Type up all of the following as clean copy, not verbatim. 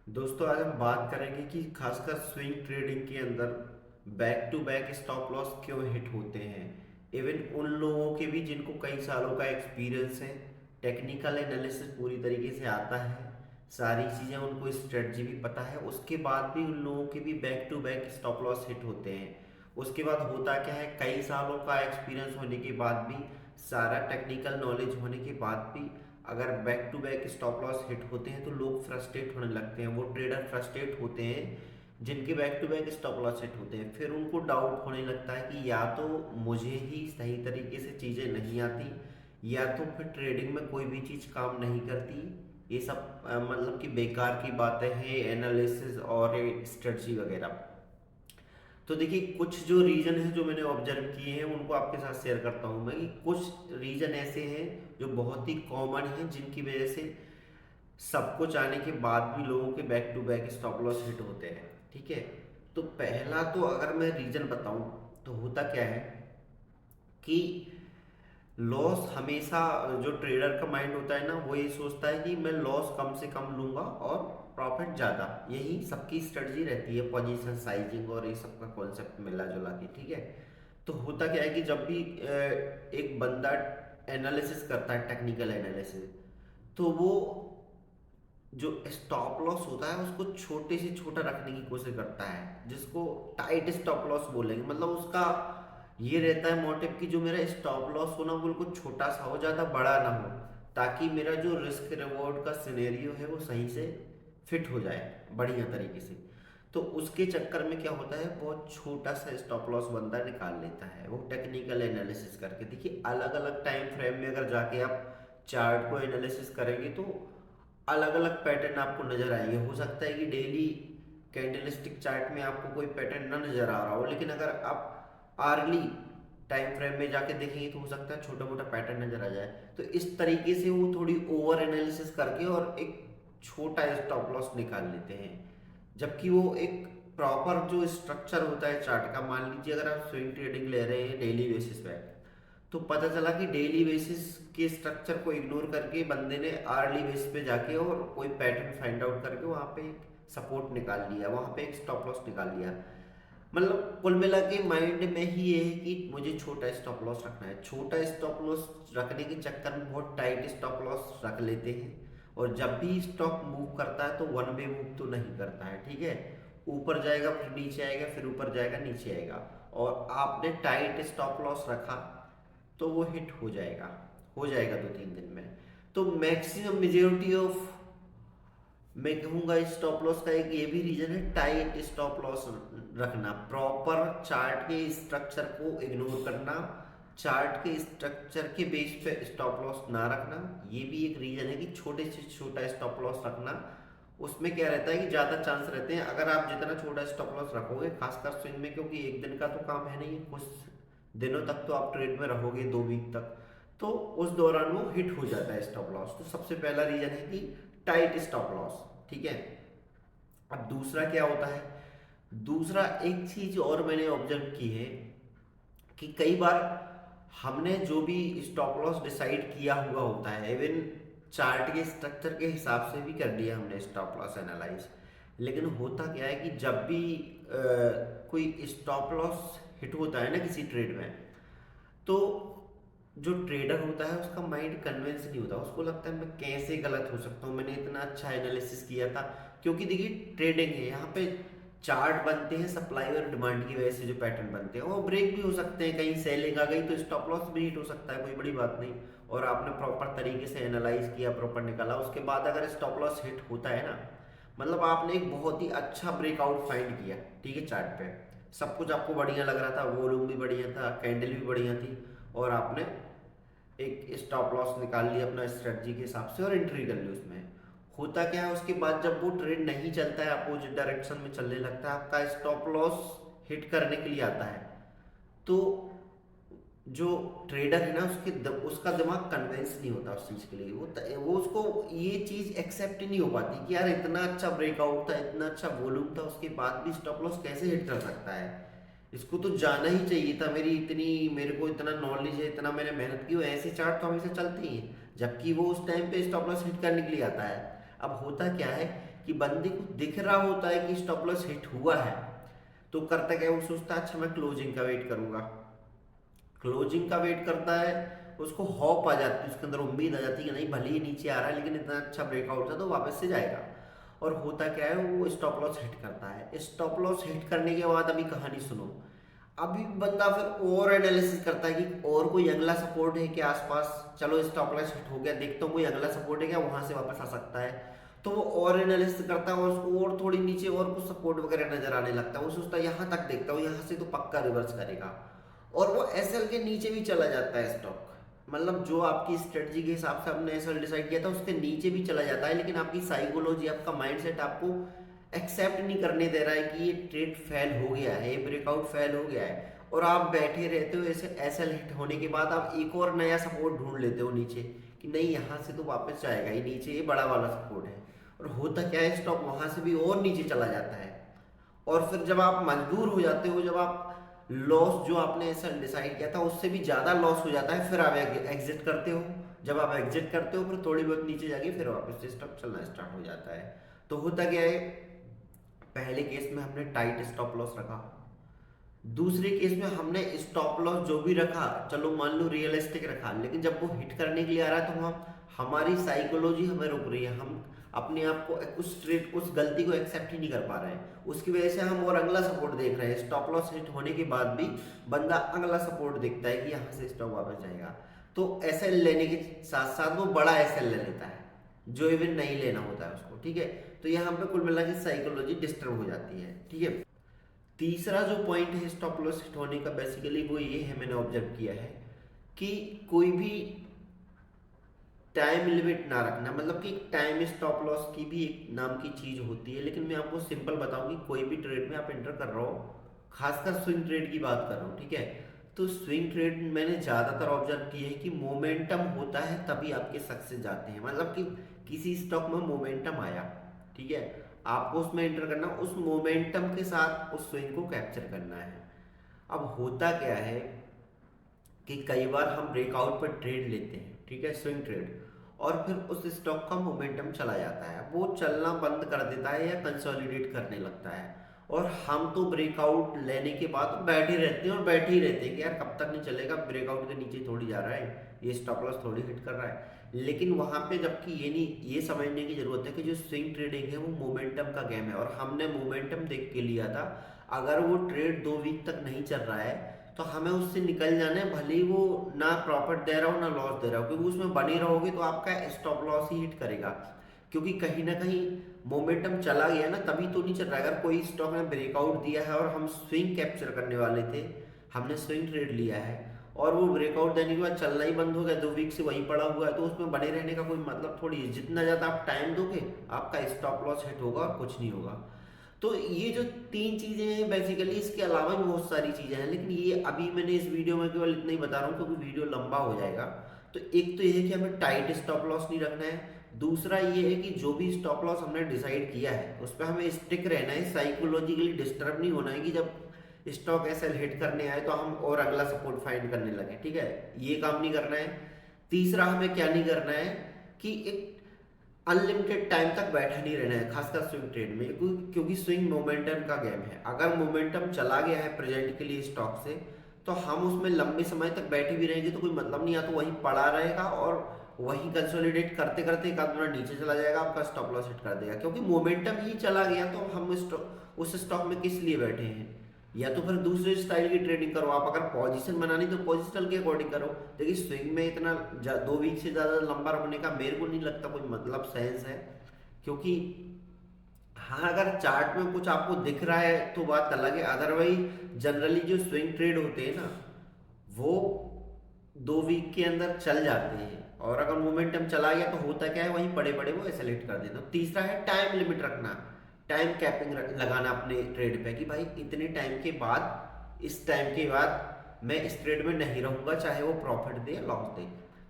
दोस्तों आज हम बात करेंगे कि खासकर स्विंग ट्रेडिंग के अंदर back to back stop loss क्यों हिट होते हैं। इवन उन लोगों के भी जिनको कई सालों का एक्सपीरियंस है, टेक्निकल एनालिसिस पूरी तरीके से आता है, सारी चीज़ें उनको स्ट्रेटजी भी पता है, उसके बाद भी उन लोगों के भी back to back stop loss hit होते हैं। उसके बाद होता क्या है, कई सालों का एक्सपीरियंस होने के बाद भी, सारा टेक्निकल नॉलेज होने के बाद भी अगर back to back stop loss hit होते हैं तो लोग फ्रस्ट्रेट होने लगते हैं। वो ट्रेडर फ्रस्ट्रेट होते हैं जिनके back to back stop loss hit होते हैं। फिर उनको डाउट होने लगता है कि या तो मुझे ही सही तरीके से चीज़ें नहीं आती, या तो फिर ट्रेडिंग में कोई भी चीज़ काम नहीं करती। ये सब मतलब कि बेकार की बातें हैं, एनालिसिस और स्ट्रेटजी वगैरह। तो देखिए, कुछ जो रीजन है जो मैंने ऑब्जर्व किए हैं उनको आपके साथ शेयर करता हूँ मैं, कि कुछ रीजन ऐसे हैं जो बहुत ही कॉमन हैं जिनकी वजह से सब कुछ आने के बाद भी लोगों के back to back stop loss hit होते हैं। ठीक है, तो पहला तो अगर मैं रीजन बताऊं तो होता क्या है कि लॉस हमेशा, जो ट्रेडर का माइंड होता है ना, वो ये सोचता है कि मैं लॉस कम से कम लूंगा और प्रॉफिट ज़्यादा। यही सबकी स्ट्रेटजी रहती है, पोजीशन साइजिंग और ये सब का कॉन्सेप्ट मिला जुला के। ठीक है, तो होता क्या है कि जब भी एक बंदा एनालिसिस करता है, टेक्निकल एनालिसिस, तो वो जो स्टॉप लॉस होता है उसको छोटे से छोटा रखने की कोशिश करता है, जिसको टाइट स्टॉप लॉस बोलेंगे। मतलब उसका ये रहता है मोटिव कि जो मेरा स्टॉप लॉस हो ना, वो बिल्कुल छोटा सा हो, ज़्यादा बड़ा ना हो, ताकि मेरा जो रिस्क रिवॉर्ड का सिनेरियो है वो सही से फिट हो जाए बढ़िया तरीके से। तो उसके चक्कर में क्या होता है, बहुत छोटा सा स्टॉप लॉस बंदा निकाल लेता है, वो टेक्निकल एनालिसिस करके। देखिए, अलग अलग टाइम फ्रेम में अगर जाके आप चार्ट को एनालिसिस करेंगे तो अलग अलग पैटर्न आपको नजर आएंगे। हो सकता है कि डेली कैंडलस्टिक चार्ट में आपको कोई पैटर्न ना नजर आ रहा हो, लेकिन अगर आप आर्ली टाइम फ्रेम में जाके देखेंगे तो हो सकता है छोटा मोटा पैटर्न नजर आ जाए। तो इस तरीके से वो थोड़ी ओवर एनालिसिस करके और एक छोटा स्टॉप लॉस निकाल लेते हैं, जबकि वो एक प्रॉपर जो स्ट्रक्चर होता है चार्ट का, मान लीजिए अगर आप स्विंग ट्रेडिंग ले रहे हैं डेली बेसिस पे, तो पता चला कि डेली बेसिस के स्ट्रक्चर को इग्नोर करके बंदे ने आर्ली बेस पे जाके और कोई पैटर्न फाइंड आउट करके वहाँ पे एक सपोर्ट निकाल लिया, वहाँ पे एक स्टॉप लॉस निकाल लिया। मतलब कुल मिला के माइंड में ही ये है कि मुझे छोटा स्टॉप लॉस रखना है। छोटा स्टॉप लॉस रखने के चक्कर में बहुत टाइट स्टॉप लॉस रख लेते हैं, और जब भी स्टॉक मूव करता है तो वन वे मूव तो नहीं करता है। ठीक है, ऊपर जाएगा फिर नीचे आएगा, फिर ऊपर जाएगा नीचे आएगा, और आपने टाइट स्टॉप लॉस रखा तो वो हिट हो जाएगा 2-3 दिन में। तो मैक्सिमम मेजोरिटी ऑफ, मैं कहूँगा स्टॉप लॉस का एक ये भी रीजन है, टाइट स्टॉप लॉस रखना, प्रॉपर चार्ट के स्ट्रक्चर को इग्नोर करना, चार्ट के स्ट्रक्चर के बेस पे स्टॉप लॉस ना रखना। ये भी एक रीजन है कि छोटे से छोटा स्टॉप लॉस रखना। उसमें क्या रहता है कि ज़्यादा चांस रहते हैं, अगर आप जितना छोटा स्टॉप लॉस रखोगे, खासकर स्विंग में, क्योंकि एक दिन का तो काम है नहीं, कुछ दिनों तक तो आप ट्रेड में रहोगे, 2 वीक तक, तो उस दौरान वो हिट हो जाता है स्टॉप लॉस। तो सबसे पहला रीजन है कि टाइट स्टॉप लॉस। ठीक है, अब दूसरा क्या होता है, दूसरा एक चीज और मैंने ऑब्जर्व की है कि कई बार हमने जो भी स्टॉप लॉस डिसाइड किया हुआ होता है, इवन चार्ट के स्ट्रक्चर के हिसाब से भी कर लिया हमने स्टॉप लॉस एनालाइज, लेकिन होता क्या है कि जब भी कोई स्टॉप लॉस हिट होता है ना किसी ट्रेड में, तो जो ट्रेडर होता है उसका माइंड कन्विंस नहीं होता, उसको लगता है मैं कैसे गलत हो सकता हूँ, मैंने इतना अच्छा एनालिसिस किया था। क्योंकि देखिए, ट्रेडिंग है, यहाँ पे चार्ट बनते हैं सप्लाई और डिमांड की वजह से, जो पैटर्न बनते हैं वो ब्रेक भी हो सकते हैं, कहीं सेलिंग आ गई तो स्टॉप लॉस भी हिट हो सकता है, कोई बड़ी बात नहीं। और आपने प्रॉपर तरीके से एनालाइज किया, प्रॉपर निकाला, उसके बाद अगर स्टॉप लॉस हिट होता है ना, मतलब आपने एक बहुत ही अच्छा ब्रेकआउट फाइंड किया, ठीक है, चार्ट पे सब कुछ आपको बढ़िया लग रहा था, वॉल्यूम भी बढ़िया था, कैंडल भी बढ़िया थी, और आपने एक स्टॉप लॉस निकाल लिया अपना स्ट्रेटजी के हिसाब से और एंट्री कर ली उसमें। होता क्या है, उसके बाद जब वो ट्रेड नहीं चलता है, अपोजिट डायरेक्शन में चलने लगता है, आपका स्टॉप लॉस हिट करने के लिए आता है, तो जो ट्रेडर है ना, उसका दिमाग कन्विंस नहीं होता उस चीज़ के लिए, वो उसको ये चीज़ एक्सेप्ट ही नहीं हो पाती कि यार इतना अच्छा ब्रेकआउट था, इतना अच्छा वॉल्यूम था, उसके बाद भी स्टॉप लॉस कैसे हिट कर सकता है। इसको तो जाना ही चाहिए था, मेरे को इतना नॉलेज है, इतना मैंने मेहनत की, ऐसे चार्ट तो हमेशा चलते ही हैं, जबकि वो उस टाइम पे स्टॉप लॉस हिट करने के लिए आता है। अब होता क्या है कि बंदे को दिख रहा होता है कि स्टॉप लॉस हिट हुआ है, तो करता क्या है, वो सोचता है अच्छा मैं क्लोजिंग का वेट करूंगा। क्लोजिंग का वेट करता है, उसको हॉप आ जाती है, उसके अंदर उम्मीद आ जाती है कि नहीं भले ही नीचे आ रहा है लेकिन इतना अच्छा ब्रेकआउट था तो वापस से जाएगा। और होता क्या है, वो स्टॉप लॉस हिट करता है। स्टॉप लॉस हिट करने के बाद अभी कहानी सुनो, अभी बंदा फिर और एनालिसिस करता है कि और कोई अगला सपोर्ट है क्या आसपास, चलो स्टॉप लॉस हिट हो गया, देखता हूँ कोई अगला सपोर्ट है क्या, वहां से वापस आ सकता है। तो वो और एनालिसिस करता है और उसको और थोड़ी नीचे और कुछ सपोर्ट वगैरह नजर आने लगता है, वो सोचता है यहाँ तक देखता हूँ, यहाँ से तो पक्का रिवर्स करेगा, और वो एसएल के नीचे भी चला जाता है स्टॉक। मतलब जो आपकी स्ट्रेटजी के हिसाब से आपने एसएल डिसाइड किया था उसके नीचे भी चला जाता है, लेकिन आपकी साइकोलॉजी, आपका माइंडसेट आपको एक्सेप्ट नहीं करने दे रहा है कि ये ट्रेड फेल हो गया है, ये ब्रेकआउट फेल हो गया है, और आप बैठे रहते हो ऐसे एसएल हिट होने के बाद आप एक और नया सपोर्ट ढूंढ लेते हो नीचे कि नहीं यहाँ से तो वापस जाएगा ही नीचे, ये बड़ा वाला सपोर्ट है। और होता क्या है, स्टॉक वहां से भी और नीचे चला जाता है, और फिर जब आप मजबूर हो जाते हो, जब आप लॉस जो आपने ऐसा डिसाइड किया था उससे भी ज़्यादा लॉस हो जाता है, फिर आप एग्जिट करते हो। जब आप एग्जिट करते हो फिर थोड़ी बहुत नीचे जाके फिर वापस से स्टॉक चलना स्टार्ट हो जाता है। तो होता क्या है, पहले केस में हमने टाइट स्टॉप लॉस रखा, दूसरे केस में हमने स्टॉप लॉस जो भी रखा चलो मान लो रियलिस्टिक रखा, लेकिन जब वो हिट करने के लिए आ रहा है तो हम, हमारी साइकोलॉजी हमें रोक रही है, हम अपने आप को उस ट्रेड, उस गलती को एक्सेप्ट ही नहीं कर पा रहे हैं, उसकी वजह से हम और अगला सपोर्ट देख रहे हैं। स्टॉप लॉस हिट होने के बाद भी बंदा अगला सपोर्ट देखता है कि यहाँ से स्टॉक वापस जाएगा, तो एसएल लेने के साथ साथ वो बड़ा एसएल ले लेता है जो इवन नहीं लेना होता है उसको, ठीक है। तो यहाँ पे कुल मिला के साइकोलॉजी डिस्टर्ब हो जाती है, ठीक है। तीसरा जो पॉइंट है स्टॉप लॉस हिट होने का, बेसिकली वो ये है, मैंने ऑब्जर्व किया है कि कोई भी टाइम लिमिट ना रखना, मतलब कि टाइम स्टॉप लॉस की भी एक नाम की चीज होती है, लेकिन मैं आपको सिंपल बताऊं कि कोई भी ट्रेड में आप एंटर कर रहे हो, खासकर स्विंग ट्रेड की बात कर रहा हूँ, ठीक है। तो स्विंग ट्रेड मैंने ज्यादातर ऑब्जर्व किया है कि मोमेंटम होता है तभी आपके सक्सेस जाते हैं, मतलब कि किसी स्टॉक में मोमेंटम आया, ठीक है, आपको उसमें एंटर करना, उस मोमेंटम के साथ उस स्विंग को कैप्चर करना है। अब होता क्या है कि कई बार हम ब्रेकआउट पर ट्रेड लेते हैं, ठीक है, स्विंग ट्रेड, और फिर उस स्टॉक का मोमेंटम चला जाता है, वो चलना बंद कर देता है या कंसोलिडेट करने लगता है, और हम तो ब्रेकआउट लेने के बाद बैठे रहते हैं और बैठे ही रहते हैं कि यार कब तक नहीं चलेगा, ब्रेकआउट के नीचे थोड़ी जा रहा है, ये स्टॉप लॉस थोड़ी हिट कर रहा है। लेकिन वहां पे जबकि ये नहीं, ये समझने की जरूरत है कि जो स्विंग ट्रेडिंग है वो मोमेंटम का गेम है, और हमने मोमेंटम देख के लिया था। अगर वो ट्रेड 2 वीक तक नहीं चल रहा है तो हमें उससे निकल जाना है, भले ही वो ना प्रॉफिट दे रहा हो ना लॉस दे रहा हो, क्योंकि उसमें बने रहोगे तो आपका स्टॉप लॉस ही हिट करेगा, क्योंकि कहीं ना कहीं मोमेंटम चला गया ना, तभी तो नहीं चल रहा है। अगर कोई स्टॉक ने ब्रेकआउट दिया है और हम स्विंग कैप्चर करने वाले थे, हमने स्विंग ट्रेड लिया है, और वो ब्रेकआउट देने के बाद चलना ही बंद हो गया, 2 वीक से वहीं पड़ा हुआ है, तो उसमें बने रहने का कोई मतलब थोड़ी है। जितना ज़्यादा आप टाइम दोगे आपका स्टॉप लॉस हिट होगा और कुछ नहीं होगा। तो ये जो 3 चीजें हैं बेसिकली, इसके अलावा भी बहुत सारी चीजें हैं, लेकिन ये अभी मैंने इस वीडियो में केवल इतना ही बता रहा हूँ क्योंकि वीडियो लंबा हो जाएगा। तो एक तो ये है कि हमें टाइट स्टॉप लॉस नहीं रखना है, दूसरा ये है कि जो भी स्टॉप लॉस हमने डिसाइड किया है उस पर हमें स्टिक रहना है, साइकोलॉजिकली डिस्टर्ब नहीं होना है कि जब स्टॉक ऐसे हिट करने आए तो हम और अगला सपोर्ट फाइंड करने लगे, ठीक है, ये काम नहीं करना है। तीसरा हमें क्या नहीं करना है कि एक अनलिमिटेड टाइम तक बैठा नहीं रहना है, खासकर स्विंग ट्रेड में, क्योंकि स्विंग मोमेंटम का गेम है। अगर मोमेंटम चला गया है प्रेजेंट के लिए स्टॉक से, तो हम उसमें लंबे समय तक बैठे भी रहेंगे तो कोई मतलब नहीं, या तो वहीं पड़ा रहेगा और वहीं कंसोलिडेट करते करते एक आध मिनट नीचे चला जाएगा, आपका स्टॉप लॉस हिट कर देगा, क्योंकि मोमेंटम ही चला गया तो हम उस स्टॉक में किस लिए बैठे हैं। या तो फिर दूसरे स्टाइल की ट्रेडिंग करो आप, अगर पोजीशन बनानी तो पोजिशनल के अकॉर्डिंग करो, लेकिन स्विंग में इतना 2 वीक से ज़्यादा लंबा रखने का मेरे को नहीं लगता कोई मतलब सेंस है। क्योंकि हाँ, अगर चार्ट में कुछ आपको दिख रहा है तो बात अलग है, अदरवाइज जनरली जो स्विंग ट्रेड होते हैं ना वो 2 वीक के अंदर चल जाते हैं, और अगर मोमेंटम चला गया तो होता क्या है, वहीं पड़े पड़े वो सेलेक्ट कर देना। तीसरा है टाइम लिमिट रखना, टाइम कैपिंग लगाना अपने ट्रेड पे कि भाई इतने टाइम के बाद, इस टाइम के बाद मैं इस ट्रेड में नहीं रहूंगा, चाहे वो प्रॉफिट दे या लॉस दे।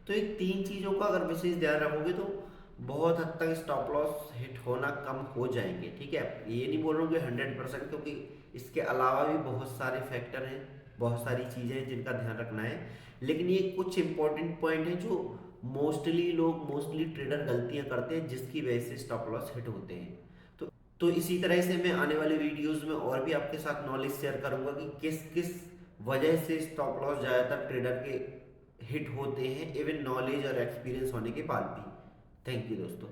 तो ये 3 चीजों का अगर विशेष ध्यान रखोगे तो बहुत हद तक स्टॉप लॉस हिट होना कम हो जाएंगे, ठीक है। ये नहीं बोल रहा हूँ कि 100%, क्योंकि इसके अलावा भी बहुत सारे फैक्टर हैं, बहुत सारी चीजें हैं जिनका ध्यान रखना है, लेकिन ये कुछ इंपॉर्टेंट पॉइंट है जो मोस्टली ट्रेडर गलतियां करते हैं जिसकी वजह से स्टॉप लॉस हिट होते हैं। तो इसी तरह से मैं आने वाले वीडियोस में और भी आपके साथ नॉलेज शेयर करूंगा कि किस किस वजह से स्टॉप लॉस ज़्यादातर ट्रेडर के हिट होते हैं, इवन नॉलेज और एक्सपीरियंस होने के बाद भी। थैंक यू दोस्तों।